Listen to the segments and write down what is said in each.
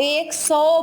100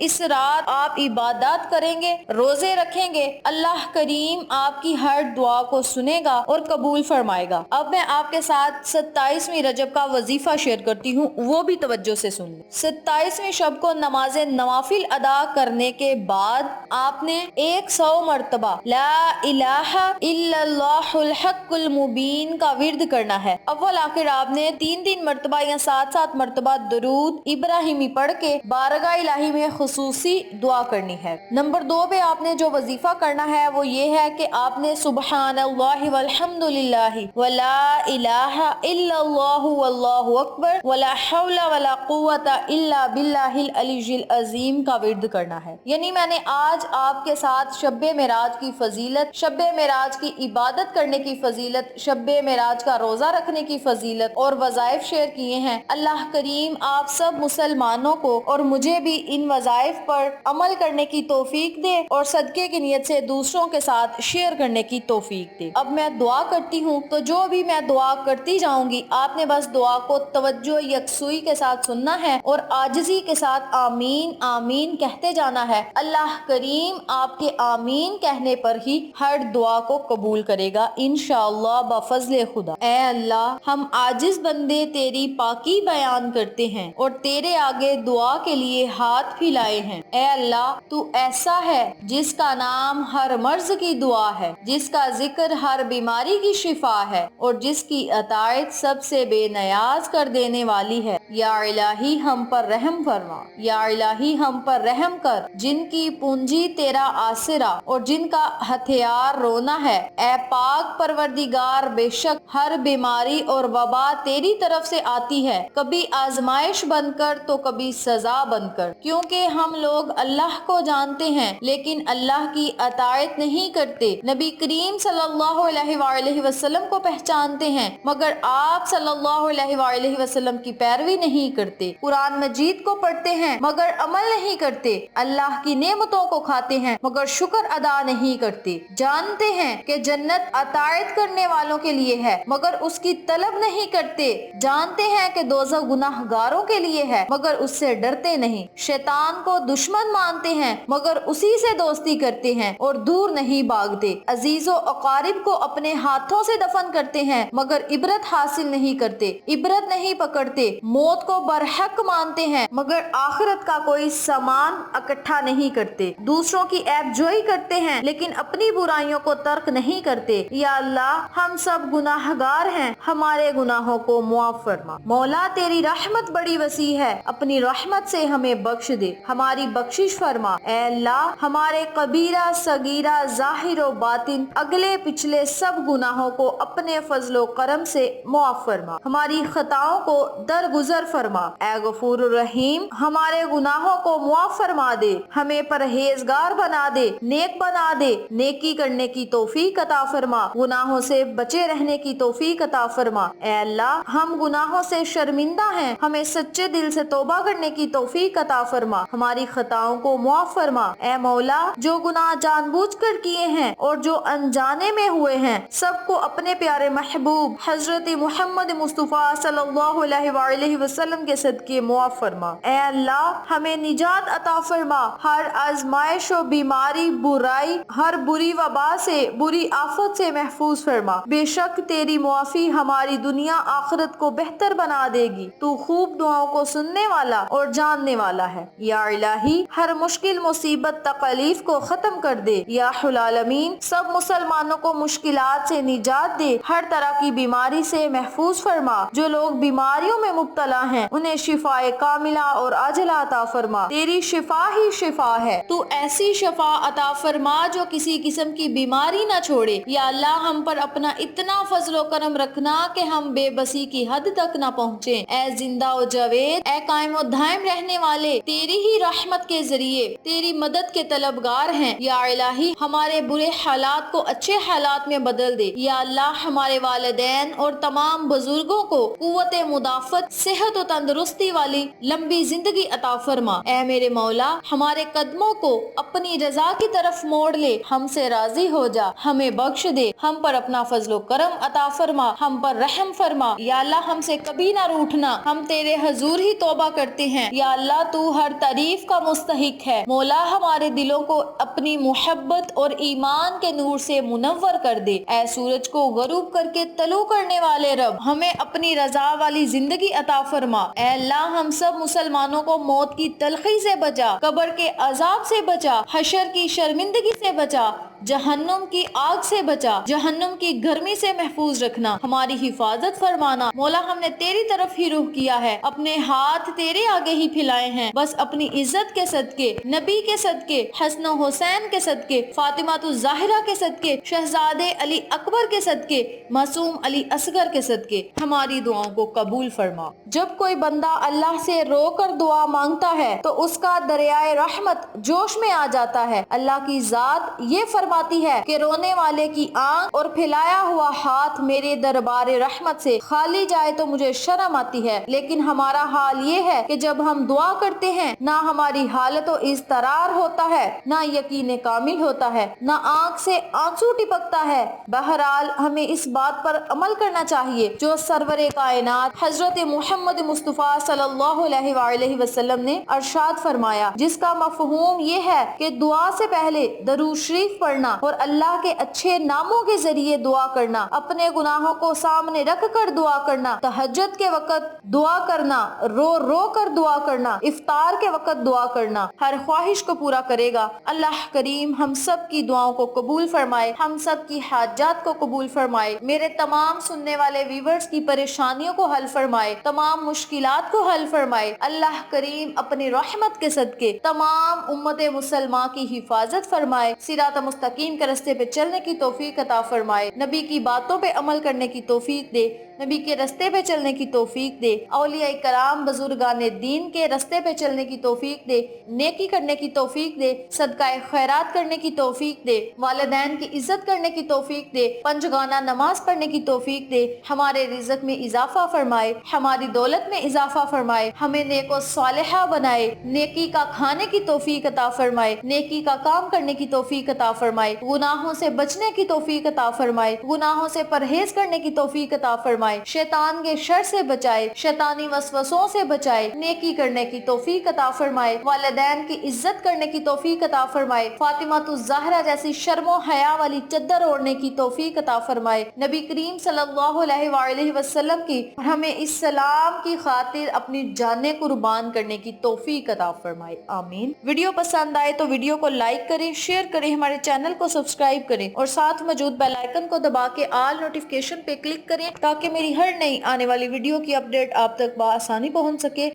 اس رات آپ عبادات کریں گے، روزے رکھیں گے، اللہ کریم آپ کی ہر دعا کو سنے گا اور قبول فرمائے گا۔ اب میں آپ کے ساتھ 27ویں رجب کا وظیفہ شیئر کرتی ہوں، وہ بھی توجہ سے سن لیں۔ 27ویں شب کو نماز نوافل ادا کرنے کے بعد آپ نے 100 مرتبہ لا الہ الا اللہ الحق المبین کا ورد کرنا ہے۔ اول آخر آپ نے 3 مرتبہ یا 7 مرتبہ درود ابراہیمی پڑھ کے بارگاہ الہی میں خصوصی دعا کرنی ہے۔ نمبر 2 پہ آپ نے جو وظیفہ کرنا ہے وہ یہ ہے کہ آپ نے سبحان اللہ والحمد للہ ولا الہ الا اللہ واللہ اکبر ولا حول ولا قوت الا باللہ العلی العظیم کا ورد کرنا ہے۔ یعنی میں نے آج آپ کے ساتھ شب معراج کی فضیلت، شب معراج کی عبادت کرنے کی فضیلت، شب معراج کا روزہ رکھنے کی فضیلت اور وظائف شیئر کیے ہیں۔ اللہ کریم آپ سب مسلمانوں کو اور مجھے بھی ان وظائف پر عمل کرنے کی توفیق دے اور صدقے کی نیت سے دوسروں کے ساتھ شیئر کرنے کی توفیق دے۔ اب میں دعا کرتی ہوں، تو جو بھی میں دعا کرتی جاؤں گی آپ نے بس دعا کو توجہ یکسوئی کے ساتھ سننا ہے اور عاجزی کے ساتھ آمین آمین کہتے جانا ہے۔ اللہ کریم آپ کے آمین کہنے پر ہی ہر دعا کو قبول کرے گا انشاءاللہ بفضل خدا۔ اے اللہ، ہم عاجز بندے تیری پاکی بیان کرتے ہیں اور تیرے آگے دعا کے لیے ہاتھ پھیلائے ہیں۔ اے اللہ، تو ایسا ہے جس کا نام ہر مرض کی دعا ہے، جس کا ذکر ہر بیماری کی شفا ہے اور جس کی اطاعت سب سے بے نیاز کر دینے والی ہے۔ یا الہی ہم پر رحم فرما، یا الہی ہم پر رحم کر، جن کی پونجی تیرا آسرا اور جن کا ہتھیار رونا ہے۔ اے پاک پروردگار، بے شک ہر بیماری اور وبا تیری طرف سے آتی ہے، کبھی آزمائش بن کر تو کبھی سزا بن کر، کیونکہ ہم لوگ اللہ کو جانتے ہیں لیکن اللہ کی اطاعت نہیں کرتے، نبی کریم صلی اللہ علیہ وآلہ وسلم کو پہچانتے ہیں مگر آپ صلی اللہ علیہ وآلہ وسلم کی پیروی نہیں کرتے، قرآن مجید کو پڑھتے ہیں مگر عمل نہیں کرتے، اللہ کی نعمتوں کو کھاتے ہیں مگر شکر ادا نہیں کرتے، جانتے ہیں کہ جنت اطاعت کرنے والوں کے لیے ہے مگر اس کی طلب نہیں کرتے، جانتے ہیں کہ دوزخ گناہ گاروں کے لیے ہے مگر اس سے ڈرتے نہیں، شیطان کو دشمن مانتے ہیں مگر اسی سے دوستی کرتے ہیں اور دور نہیں بھاگتے، عزیز و اقارب کو اپنے ہاتھوں سے دفن کرتے ہیں مگر عبرت حاصل نہیں کرتے، عبرت نہیں پکڑتے، موت کو برحق مانتے ہیں مگر آخرت کا کوئی سامان اکٹھا نہیں کرتے، دوسروں کی عیب جوئی کرتے ہیں لیکن اپنی برائیوں کو ترک نہیں کرتے۔ یا اللہ، ہم سب گناہ گار ہیں، ہمارے گناہوں کو معاف فرما۔ مولا، تیری رحمت بڑی وسیع ہے، اپنی رحمت سے ہمیں بخش دے، ہماری بخشش فرما۔ اے اللہ، ہمارے کبیرہ صغیرہ ظاہر و باطن اگلے پچھلے سب گناہوں کو اپنے فضل و کرم سے معاف فرما، ہماری خطاؤں کو درگزر فرما۔ اے غفور الرحیم، ہمارے گناہوں کو معاف فرما دے، ہمیں پرہیزگار بنا دے، نیک بنا دے، نیکی کرنے کی توفیق عطا فرما، گناہوں سے بچے رہنے کی توفیق عطا فرما۔ اے اللہ، ہم گناہوں سے شرمندہ ہیں، ہمیں سچے دل سے توبہ کرنے کی توفیق عطا فرما، ہماری خطاؤں کو معاف فرما۔ اے مولا، جو گناہ جان بوجھ کر کیے ہیں اور جو انجانے میں ہوئے ہیں سب کو اپنے پیارے محبوب حضرت محمد مصطفیٰ صلی اللہ علیہ وآلہ وسلم کے صدقے معاف فرما۔ اے اللہ، ہمیں نجات عطا فرما، ہر آزمائش و بیماری، برائی، ہر بری وبا سے، بری آفت سے محفوظ فرما۔ بے شک تیری معافی ہماری دنیا آخرت کو بہتر بنا دے گی، تو خوب دعاؤں کو سننے والا اور جاننے والا ہے۔ یا الہی، ہر مشکل مصیبت تکلیف کو ختم کر دے، یا العالمین، سب مسلمانوں کو مشکلات سے نجات دے، ہر طرح کی بیماری سے محفوظ فرما، جو لوگ بیماریوں میں مبتلا ہیں انہیں شفا کاملہ اور عاجلہ عطا فرما، تیری شفا ہی شفا ہے، تو ایسی شفا عطا فرما جو کسی قسم کی بیماری نہ چھوڑے۔ یا اللہ، ہم پر اپنا اتنا فضل و کرم رکھنا کہ ہم بے بسی کی حد تک نہ پہنچیں۔ اے زندہ و جاوید، اے قائم و دائم رہنے والے، تیری ہی رحمت کے ذریعے تیری مدد کے طلبگار ہیں۔ یا الہی، ہمارے برے حالات کو اچھے حالات میں بدل دے۔ یا اللہ، ہمارے والدین اور تمام بزرگوں کو قوت مدافعت، صحت و تندرستی والی لمبی زندگی عطا فرما۔ اے میرے مولا، ہمارے قدموں کو اپنی رضا کی طرف موڑ لے، ہم سے راضی ہو جا، ہمیں بخش دے، ہم پر اپنا فضل و کرم عطا فرما، ہم پر رحم فرما۔ یا اللہ، ہم سے کبھی نہ روٹھنا، ہم تیرے حضور ہی توبہ کرتے ہیں۔ یا اللہ تو ہر تعریف کا مستحق ہے، مولا ہمارے دلوں کو اپنی محبت اور ایمان کے نور سے منور کر دے۔ اے سورج کو غروب کر کے طلوع کرنے والے رب، ہمیں اپنی رضا والی زندگی عطا فرما۔ اے اللہ ہم سب مسلمانوں کو موت کی تلخی سے بچا، قبر کے عذاب سے بچا، حشر کی شرمندگی سے بچا، جہنم کی آگ سے بچا، جہنم کی گرمی سے محفوظ رکھنا، ہماری حفاظت فرمانا۔ مولا ہم نے تیری طرف ہی رخ کیا ہے، اپنے ہاتھ تیرے آگے ہی پھیلائے ہیں، بس اپنی عزت کے صدقے، نبی کے صدقے، حسن و حسین کے صدقے، فاطمہ الزہرا کے صدقے، شہزادے علی اکبر کے صدقے، معصوم علی اصغر کے صدقے ہماری دعاؤں کو قبول فرما۔ جب کوئی بندہ اللہ سے رو کر دعا مانگتا ہے تو اس کا دریائے رحمت جوش میں آ جاتا ہے۔ اللہ کی ذات یہ فرماتی ہے کہ رونے والے کی آنکھ اور پھیلایا ہوا ہاتھ میرے دربار رحمت سے خالی جائے تو مجھے شرم آتی ہے، لیکن ہمارا حال یہ ہے کہ جب ہم دعا کرتے ہیں نہ ہماری حالت و اضطرار ہوتا ہے، نہ یقین کامل ہوتا ہے، نہ آنکھ سے آنسو ٹپکتا ہے۔ بہرحال ہمیں اس بات پر عمل کرنا چاہیے جو سرور کائنات حضرت محمد مصطفیٰ صلی اللہ علیہ وآلہ وسلم نے ارشاد فرمایا، جس کا مفہوم یہ ہے کہ دعا سے پہلے درود شریف پڑھنا اور اللہ کے اچھے ناموں کے ذریعے دعا کرنا، اپنے گناہوں کو سامنے رکھ کر دعا کرنا، تہجد کے وقت دعا کرنا، رو رو کر دعا کرنا، افطار کے وقت دعا کرنا ہر خواہش کو پورا کرے گا۔ اللہ کریم ہم سب کی دعاؤں کو قبول فرمائے، ہم سب کی حاجات کو قبول فرمائے، میرے تمام سننے والے ویورز کی پریشانیوں کو حل فرمائے، تمام مشکلات کو حل فرمائے۔ اللہ کریم اپنی رحمت کے صدقے تمام امت مسلمہ کی حفاظت فرمائے، صراط مستقیم کے راستے پہ چلنے کی توفیق عطا فرمائے، نبی کی باتوں پہ عمل کرنے کی توفیق دے، نبی کے راستے پہ چلنے کی توفیق دے، اولیاء کرام بزرگان دین کے راستے پہ چلنے کی توفیق دے، نیکی کرنے کی توفیق دے، صدقہ خیرات کرنے کی توفیق دے، والدین کی عزت کرنے کی توفیق دے، پنجگانہ نماز پڑھنے کی توفیق دے، ہمارے رزق میں اضافہ فرمائے، ہماری دولت میں اضافہ فرمائے، ہمیں نیک و صالحہ بنائے، نیکی کا کھانے کی توفیق عطا فرمائے، نیکی کا کام کرنے کی توفیق عطا فرمائے، گناہوں سے بچنے کی توفیق عطا فرمائے، گناہوں سے پرہیز کرنے کی توفیق عطا فرمائے، شیطان کے شر سے بچائے، شیطانی وسوسوں سے بچائے، نیکی کرنے کی توفیق عطا فرمائے، والدین کی عزت کرنے کی توفیق عطا فرمائے، فاطمہ الزہرا جیسی شرم و حیا والی چادر اوڑھنے کی توفیق عطا فرمائے، نبی کریم صلی اللہ علیہ وآلہ وسلم کی ہمیں اسلام کی خاطر اپنی جانیں قربان کرنے کی توفیق عطا فرمائے، آمین۔ ویڈیو پسند آئے تو ویڈیو کو لائک کریں، شیئر کریں، ہمارے چینل کو سبسکرائب کریں اور ساتھ موجود بیل آئیکن کو دبا کے آل نوٹیفیکیشن پہ کلک کریں تاکہ میری ہر نئی آنے والی ویڈیو کی اپڈیٹ آپ تک بآسانی پہنچ سکے۔